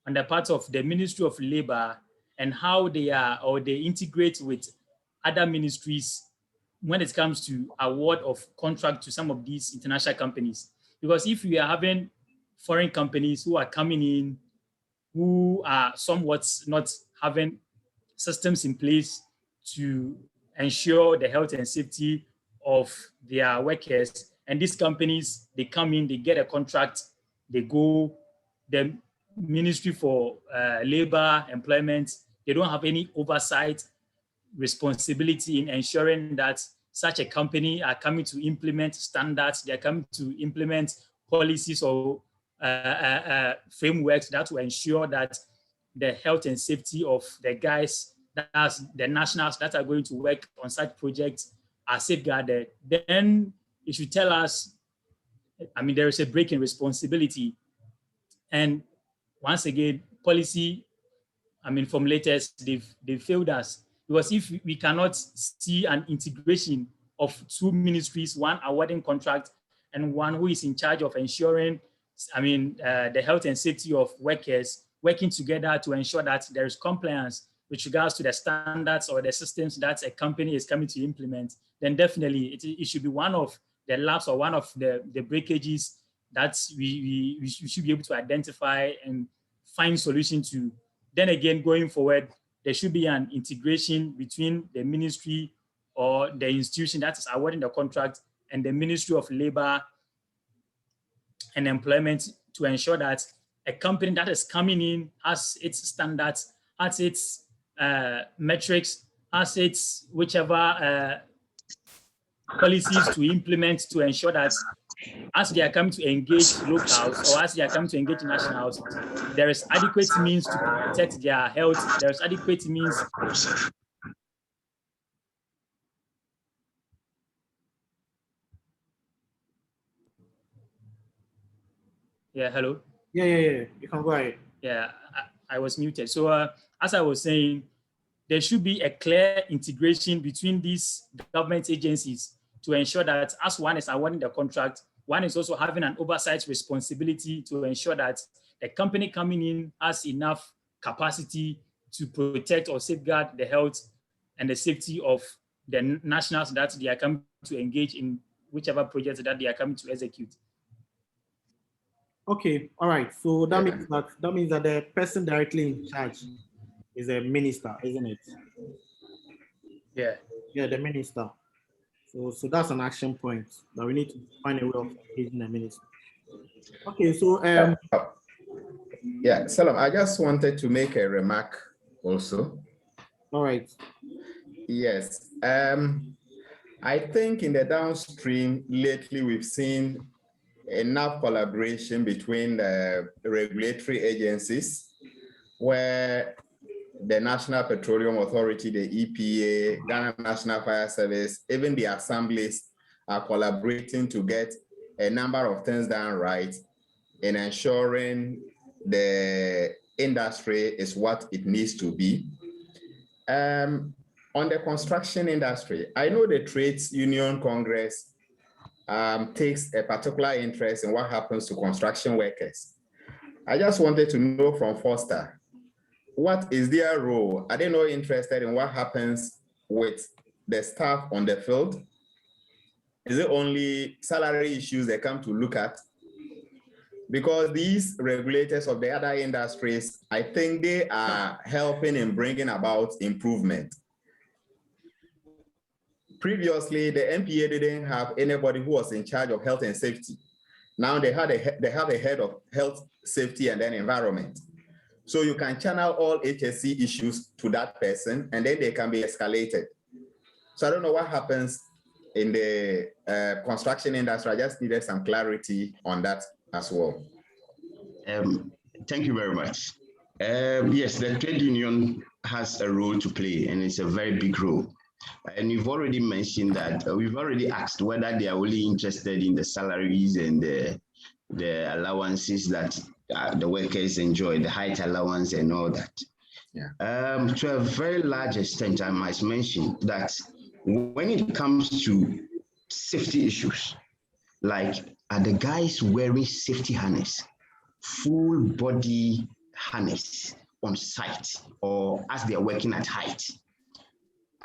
on the part of the Ministry of Labor and how they integrate with other ministries when it comes to award of contract to some of these international companies. Because if we are having foreign companies who are coming in, who are somewhat not having systems in place to ensure the health and safety of their workers, and these companies, they come in, they get a contract, they go, the Ministry for Labor, Employment, they don't have any oversight responsibility in ensuring that such a company are coming to implement standards, they're coming to implement policies or frameworks that will ensure that the health and safety of the guys, that's the nationals that are going to work on such projects, are safeguarded. Then it should tell us, there is a break in responsibility. And once again, policy formulators, they've failed us. Because if we cannot see an integration of two ministries, one awarding contract and one who is in charge of ensuring, the health and safety of workers, working together to ensure that there is compliance with regards to the standards or the systems that a company is coming to implement, then definitely it should be one of the labs or one of the breakages that we should be able to identify and find solution to. Then again, going forward, there should be an integration between the ministry or the institution that is awarding the contract and the Ministry of Labor and Employment to ensure that a company that is coming in has its standards, has its metrics, has its whichever policies to implement to ensure that as they are coming to engage locals or as they are coming to engage nationals, there is adequate means to protect their health, there is adequate means. Yeah, hello? Yeah. You can go ahead. Yeah, I was muted. So as I was saying, there should be a clear integration between these government agencies to ensure that as one is awarding the contract, one is also having an oversight responsibility to ensure that the company coming in has enough capacity to protect or safeguard the health and the safety of the nationals that they are coming to engage in whichever projects that they are coming to execute. Okay, all right. So that means that the person directly in charge is a minister, isn't it? Yeah. Yeah, the minister. So that's an action point that we need to find a way of engaging the minister. Okay, so yeah, Selorm, I just wanted to make a remark also. All right. Yes. I think in the downstream lately we've seen enough collaboration between the regulatory agencies where the National Petroleum Authority, the EPA, Ghana National Fire Service, even the assemblies are collaborating to get a number of things done right in ensuring the industry is what it needs to be. On the construction industry, I know the Trades Union Congress takes a particular interest in what happens to construction workers. I just wanted to know from Foster, what is their role? Are they not interested in what happens with the staff on the field? Is it only salary issues they come to look at? Because these regulators of the other industries, I think they are helping in bringing about improvement. Previously, the NPA didn't have anybody who was in charge of health and safety. Now they have a head of health, safety, and then environment. So you can channel all HSE issues to that person, and then they can be escalated. So I don't know what happens in the construction industry. I just needed some clarity on that as well. Thank you very much. Yes, the trade union has a role to play, and it's a very big role. And you've already mentioned that we've already asked whether they are only interested in the salaries and the allowances that the workers enjoy, the height allowance and all that. Yeah. To a very large extent, I must mention that when it comes to safety issues, like are the guys wearing safety harness, full body harness on site or as they are working at height?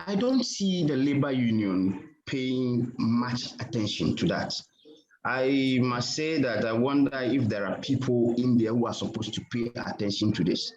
I don't see the labor union paying much attention to that. I must say that I wonder if there are people in there who are supposed to pay attention to this,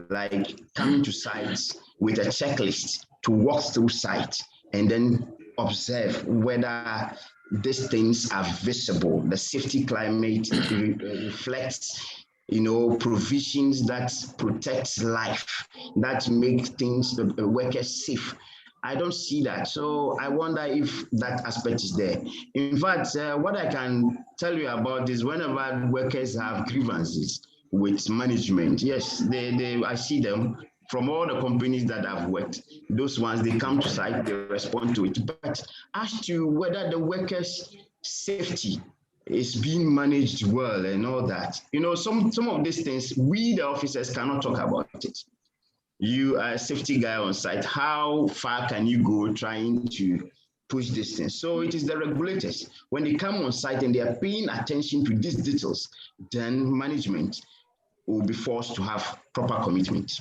like coming to sites with a checklist to walk through sites and then observe whether these things are visible. The safety climate reflects, provisions that protect life, that make things, the workers safe. I don't see that. So I wonder if that aspect is there. In fact, what I can tell you about is whenever workers have grievances with management, yes, I see them from all the companies that I've worked. Those ones, they come to site, they respond to it. But as to whether the workers' safety is being managed well and all that, some of these things, we, the officers, cannot talk about it. You are a safety guy on site. How far can you go trying to push this thing? So it is the regulators. When they come on site and they are paying attention to these details, then management will be forced to have proper commitment.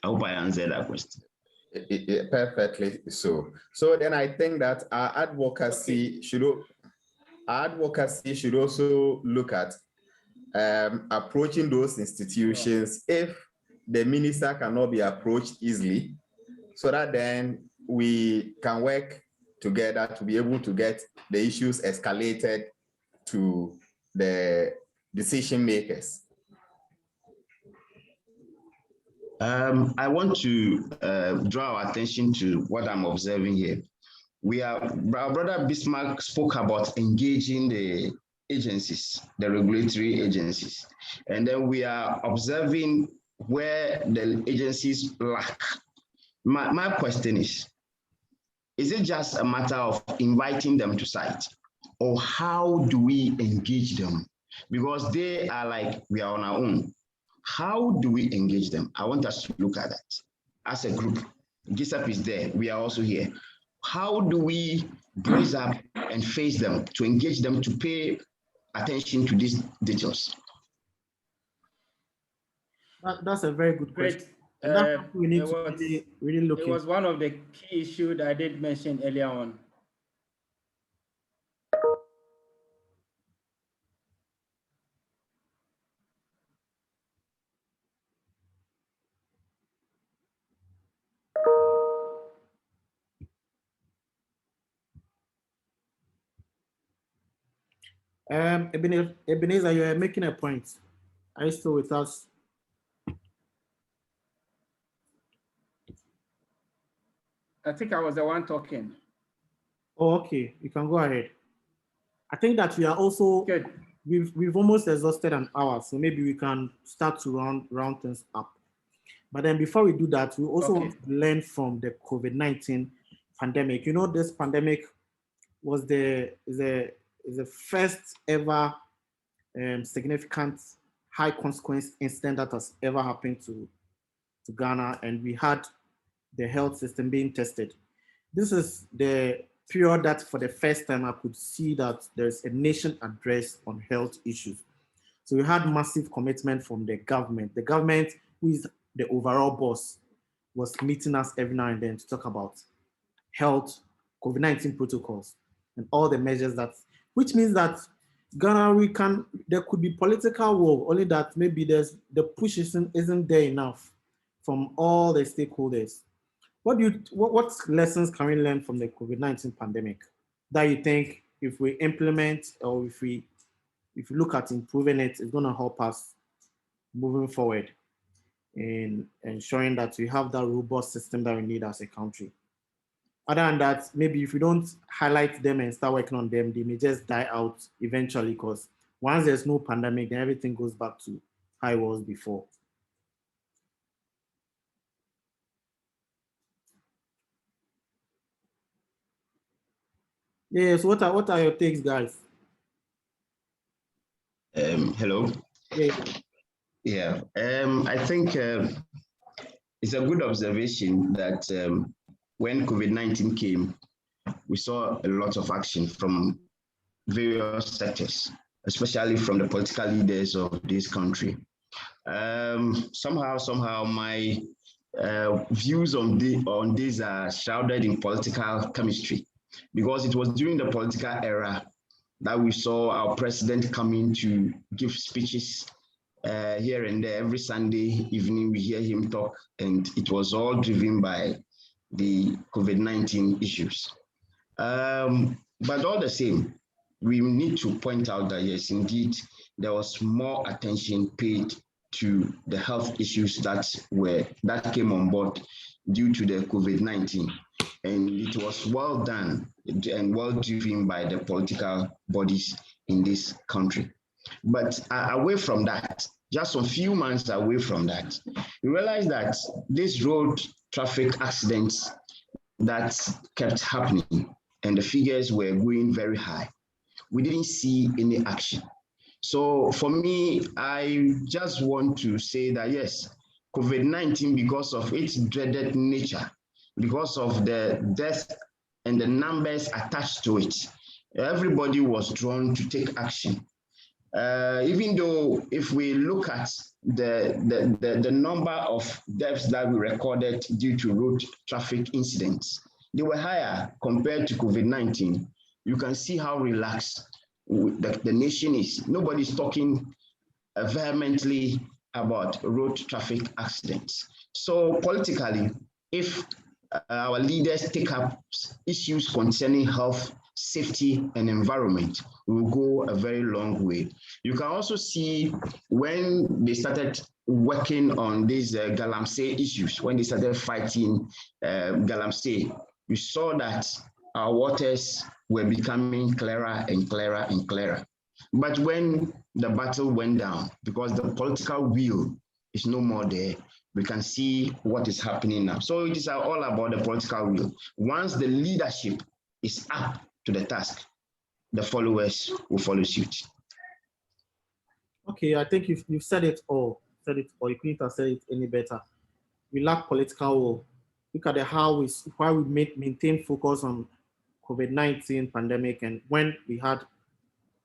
I hope I answered that question. Perfectly so. So then I think that our advocacy should also look at approaching those institutions if the minister cannot be approached easily, so that then we can work together to be able to get the issues escalated to the decision makers. I want to draw our attention to what I'm observing here. Our brother Bismark spoke about engaging the agencies, the regulatory agencies, and then we are observing where the agencies lack. My question is it just a matter of inviting them to site, or how do we engage them? Because they are like, we are on our own. How do we engage them? I want us to look at that as a group. GISAP is there, we are also here. How do we brace up and face them, to engage them, to pay attention to these details? That's a very good question. We need to really look. It was one of the key issues I did mention earlier on. Ebenezer, you are making a point. Are you still with us? I think I was the one talking. Oh, okay. You can go ahead. I think that we are also good. We've almost exhausted an hour, so maybe we can start to round things up. But then before we do that, we also want to learn from the COVID-19 pandemic. You know, this pandemic was the first ever significant high consequence incident that has ever happened to Ghana, and we had the health system being tested. This is the period that for the first time I could see that there's a nation address on health issues. So we had massive commitment from the government. The government, who is the overall boss, was meeting us every now and then to talk about health, COVID-19 protocols, and all the measures that, which means that Ghana, there could be political will, only that maybe the push isn't there enough from all the stakeholders. What lessons can we learn from the COVID-19 pandemic that you think if we implement, or if we look at improving it, it's going to help us moving forward in ensuring that we have that robust system that we need as a country? Other than that, maybe if we don't highlight them and start working on them, they may just die out eventually, because once there's no pandemic, then everything goes back to how it was before. Yes, what are your takes, guys? Hello. Yeah. I think it's a good observation that when COVID-19 came, we saw a lot of action from various sectors, especially from the political leaders of this country. Somehow my views on this are shrouded in political chemistry, because it was during the political era that we saw our president coming to give speeches here and there. Every Sunday evening we hear him talk, and it was all driven by the COVID-19 issues. But all the same, we need to point out that yes, indeed, there was more attention paid to the health issues that came on board due to the COVID-19. And it was well done and well driven by the political bodies in this country. But away from that, just a few months away from that, we realized that these road traffic accidents that kept happening and the figures were going very high. We didn't see any action. So for me, I just want to say that yes, COVID-19, because of its dreaded nature, because of the death and the numbers attached to it, everybody was drawn to take action. Even though if we look at the number of deaths that we recorded due to road traffic incidents, they were higher compared to COVID-19. You can see how relaxed the nation is. Nobody's talking vehemently about road traffic accidents. So politically, if our leaders take up issues concerning health, safety, and environment, we will go a very long way. You can also see when they started working on these galamsey issues, when they started fighting galamsey, you saw that our waters were becoming clearer and clearer and clearer. But when the battle went down, because the political will is no more there, we can see what is happening now. So it is all about the political will. Once the leadership is up to the task, the followers will follow suit. Okay, I think you've said it all. You couldn't have said it any better. We lack political will. Look at why we maintain focus on COVID-19 pandemic, and when we had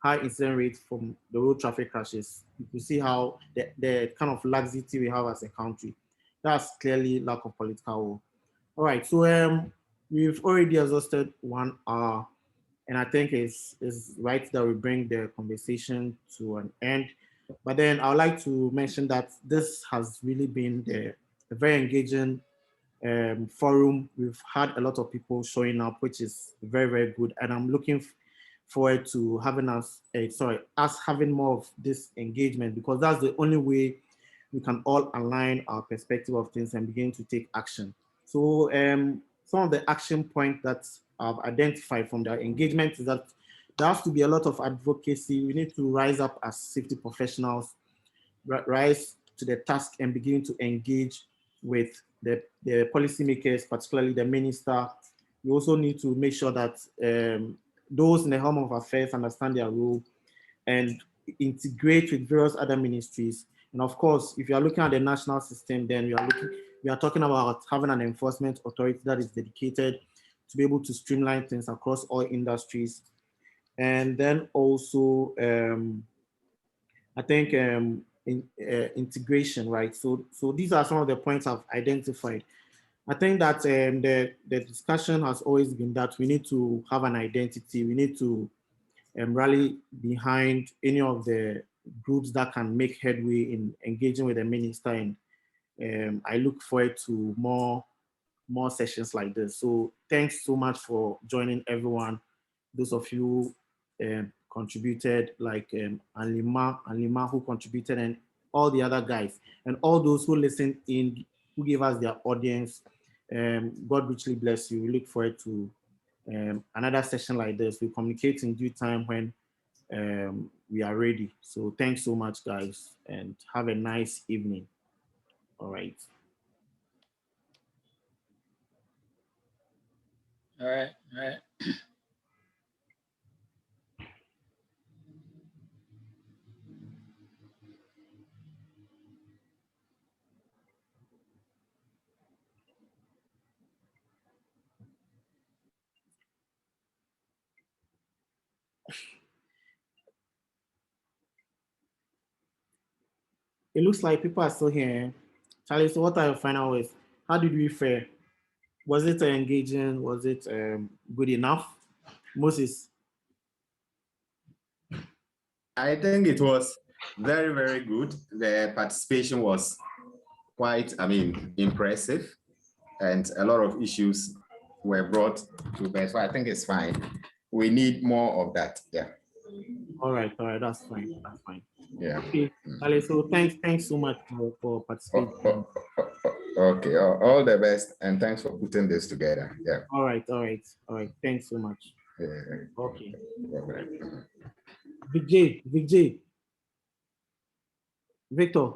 high incident rates from the road traffic crashes, you see how the kind of laxity we have as a country. That's clearly lack of political will. All right, so we've already exhausted 1 hour, and I think it's right that we bring the conversation to an end. But then I would like to mention that this has really been a very engaging forum. We've had a lot of people showing up, which is very, very good. And I'm looking forward to having us having more of this engagement, because that's the only way we can all align our perspective of things and begin to take action. So some of the action points that I've identified from the engagement is that there has to be a lot of advocacy. We need to rise up as safety professionals, rise to the task and begin to engage with the policymakers, particularly the minister. We also need to make sure that those in the helm of affairs understand their role and integrate with various other ministries. And of course, if you are looking at the national system, then we are talking about having an enforcement authority that is dedicated to be able to streamline things across all industries. And then also, I think integration, right? So these are some of the points I've identified. I think that the discussion has always been that we need to have an identity. We need to rally behind any of the groups that can make headway in engaging with the minister. And I look forward to more sessions like this. So thanks so much for joining, everyone. Those of you contributed, like Alima who contributed, and all the other guys, and all those who listened in, who gave us their audience. God richly bless you. We look forward to another session like this. We communicate in due time when we are ready. So thanks so much, guys, and have a nice evening. All right. All right. It looks like people are still here. Charlie, so what are your final words? How did we fare? Was it engaging? Was it good enough? Moses? I think it was very, very good. The participation was quite, impressive, and a lot of issues were brought to bear. So I think it's fine. We need more of that. Yeah. All right, that's fine. Yeah. Okay, Charlie, so thanks so much for participating. Okay, all the best, and thanks for putting this together. Yeah. All right. Thanks so much. Yeah. Okay. Okay. Victor.